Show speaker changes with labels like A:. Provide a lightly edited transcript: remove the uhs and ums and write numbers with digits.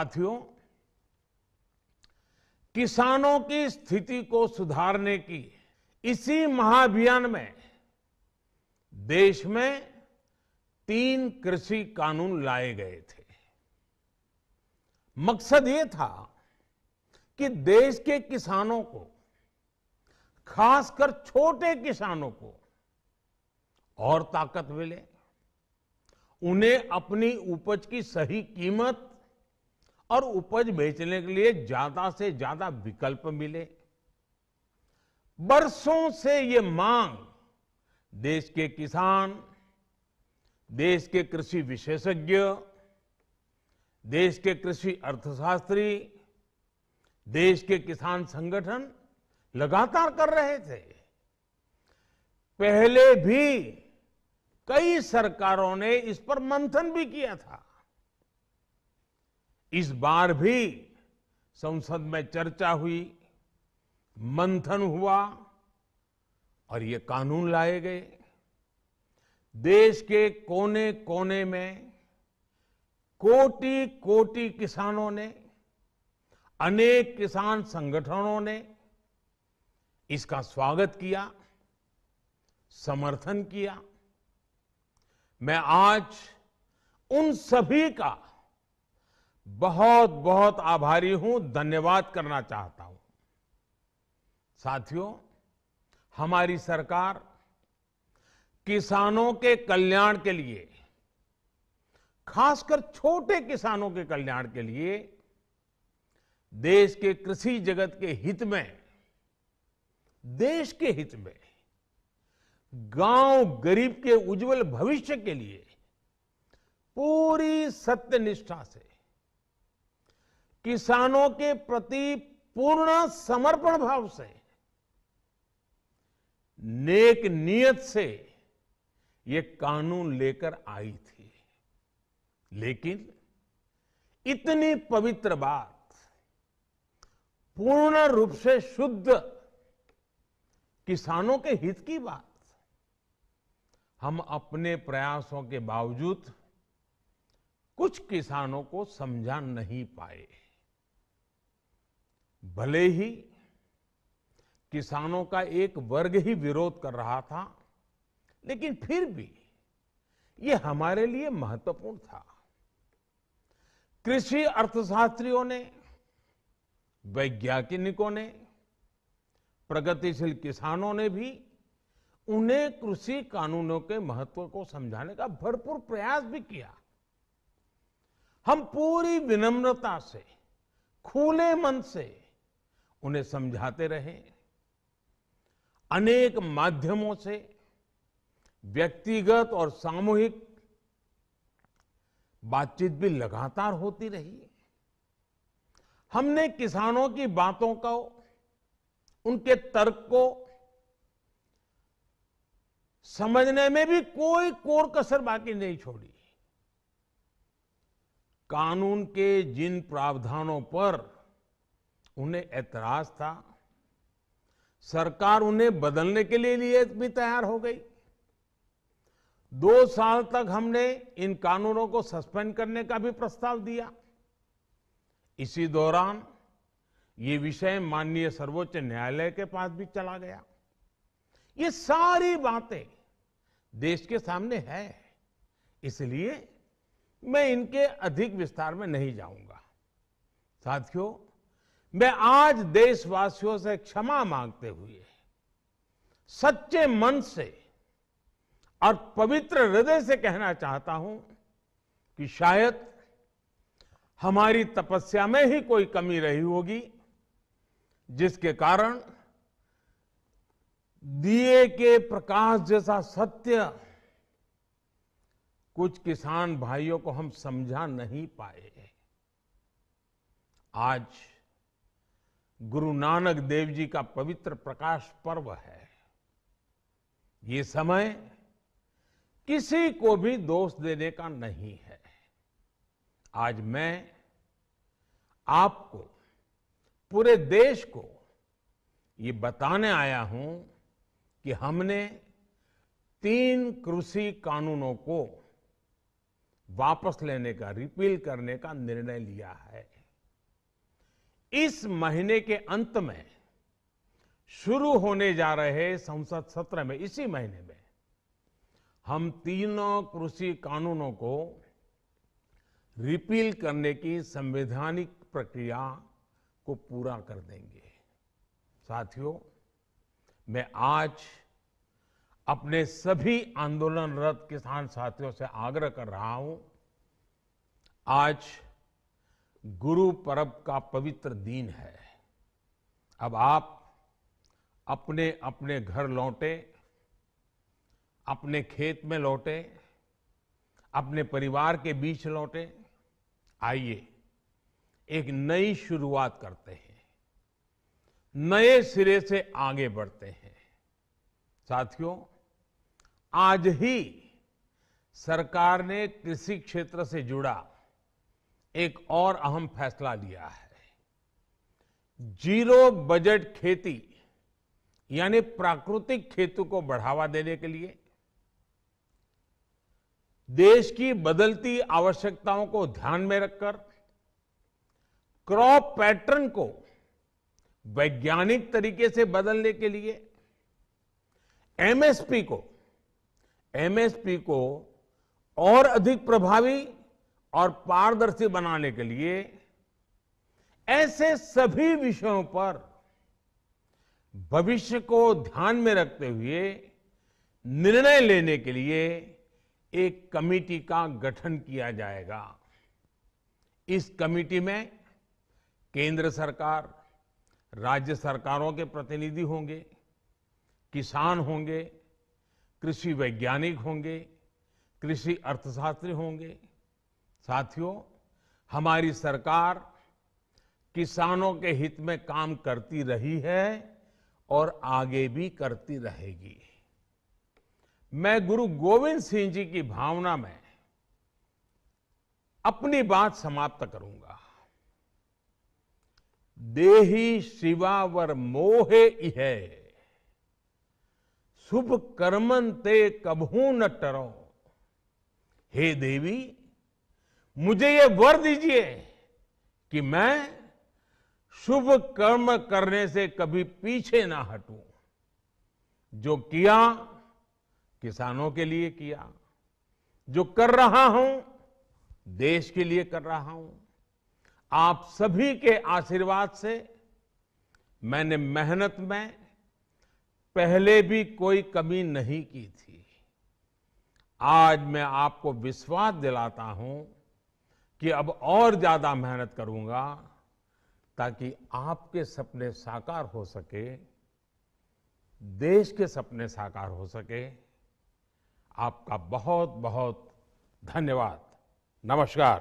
A: साथियों, किसानों की स्थिति को सुधारने की इसी महाअभियान में देश में 3 कृषि कानून लाए गए थे। मकसद ये था कि देश के किसानों को, खासकर छोटे किसानों को और ताकत मिले, उन्हें अपनी उपज की सही कीमत और उपज बेचने के लिए ज्यादा से ज्यादा विकल्प मिले। बरसों से ये मांग देश के किसान, देश के कृषि विशेषज्ञ, देश के कृषि अर्थशास्त्री, देश के किसान संगठन लगातार कर रहे थे। पहले भी कई सरकारों ने इस पर मंथन भी किया था। इस बार भी संसद में चर्चा हुई, मंथन हुआ और ये कानून लाए गए। देश के कोने कोने में कोटि कोटि किसानों ने, अनेक किसान संगठनों ने इसका स्वागत किया, समर्थन किया। मैं आज उन सभी का बहुत बहुत आभारी हूं, धन्यवाद करना चाहता हूं। साथियों, हमारी सरकार किसानों के कल्याण के लिए, खासकर छोटे किसानों के कल्याण के लिए, देश के कृषि जगत के हित में, देश के हित में, गांव गरीब के उज्जवल भविष्य के लिए पूरी सत्यनिष्ठा से, किसानों के प्रति पूर्ण समर्पण भाव से, नेक नियत से ये कानून लेकर आई थी। लेकिन इतनी पवित्र बात, पूर्ण रूप से शुद्ध किसानों के हित की बात, हम अपने प्रयासों के बावजूद कुछ किसानों को समझा नहीं पाए। भले ही किसानों का एक वर्ग ही विरोध कर रहा था, लेकिन फिर भी ये हमारे लिए महत्वपूर्ण था। कृषि अर्थशास्त्रियों ने, वैज्ञानिकों ने, प्रगतिशील किसानों ने भी उन्हें कृषि कानूनों के महत्व को समझाने का भरपूर प्रयास भी किया। हम पूरी विनम्रता से, खुले मन से उन्हें समझाते रहे। अनेक माध्यमों से व्यक्तिगत और सामूहिक बातचीत भी लगातार होती रही। हमने किसानों की बातों को, उनके तर्क को समझने में भी कोई कोर कसर बाकी नहीं छोड़ी। कानून के जिन प्रावधानों पर उन्हें ऐतराज था, सरकार उन्हें बदलने के लिए भी तैयार हो गई। 2 साल तक हमने इन कानूनों को सस्पेंड करने का भी प्रस्ताव दिया। इसी दौरान ये विषय माननीय सर्वोच्च न्यायालय के पास भी चला गया। ये सारी बातें देश के सामने है, इसलिए मैं इनके अधिक विस्तार में नहीं जाऊंगा। साथियों, मैं आज देशवासियों से क्षमा मांगते हुए सच्चे मन से और पवित्र हृदय से कहना चाहता हूं कि शायद हमारी तपस्या में ही कोई कमी रही होगी, जिसके कारण दिए के प्रकाश जैसा सत्य कुछ किसान भाइयों को हम समझा नहीं पाए। आज गुरु नानक देव जी का पवित्र प्रकाश पर्व है। ये समय किसी को भी दोष देने का नहीं है। आज मैं आपको, पूरे देश को ये बताने आया हूं कि हमने 3 कृषि कानूनों को वापस लेने का, रिपील करने का निर्णय लिया है। इस महीने के अंत में शुरू होने जा रहे संसद सत्र में, इसी महीने में, हम तीनों कृषि कानूनों को रिपील करने की संवैधानिक प्रक्रिया को पूरा कर देंगे। साथियों, मैं आज अपने सभी आंदोलनरत किसान साथियों से आग्रह कर रहा हूं, आज गुरु पर्व का पवित्र दिन है। अब आप अपने अपने घर लौटे, अपने खेत में लौटे, अपने परिवार के बीच लौटे। आइए एक नई शुरुआत करते हैं, नए सिरे से आगे बढ़ते हैं। साथियों, आज ही सरकार ने कृषि क्षेत्र से जुड़ा एक और अहम फैसला लिया है। जीरो बजट खेती यानी प्राकृतिक खेती को बढ़ावा देने के लिए, देश की बदलती आवश्यकताओं को ध्यान में रखकर क्रॉप पैटर्न को वैज्ञानिक तरीके से बदलने के लिए एमएसपी को और अधिक प्रभावी और पारदर्शी बनाने के लिए ऐसे सभी विषयों पर भविष्य को ध्यान में रखते हुए निर्णय लेने के लिए एक कमेटी का गठन किया जाएगा। इस कमेटी में केंद्र सरकार, राज्य सरकारों के प्रतिनिधि होंगे, किसान होंगे, कृषि वैज्ञानिक होंगे, कृषि अर्थशास्त्री होंगे। साथियों, हमारी सरकार किसानों के हित में काम करती रही है और आगे भी करती रहेगी। मैं गुरु गोविंद सिंह जी की भावना में अपनी बात समाप्त करूंगा। देहि शिवावर मोहे इहे, शुभ कर्मन ते कबहू न टरो। हे देवी, मुझे ये वर दीजिए कि मैं शुभ कर्म करने से कभी पीछे ना हटूं। जो किया किसानों के लिए किया, जो कर रहा हूं देश के लिए कर रहा हूं। आप सभी के आशीर्वाद से मैंने मेहनत में पहले भी कोई कमी नहीं की थी। आज मैं आपको विश्वास दिलाता हूं कि अब और ज्यादा मेहनत करूंगा ताकि आपके सपने साकार हो सके, देश के सपने साकार हो सके। आपका बहुत बहुत धन्यवाद। नमस्कार।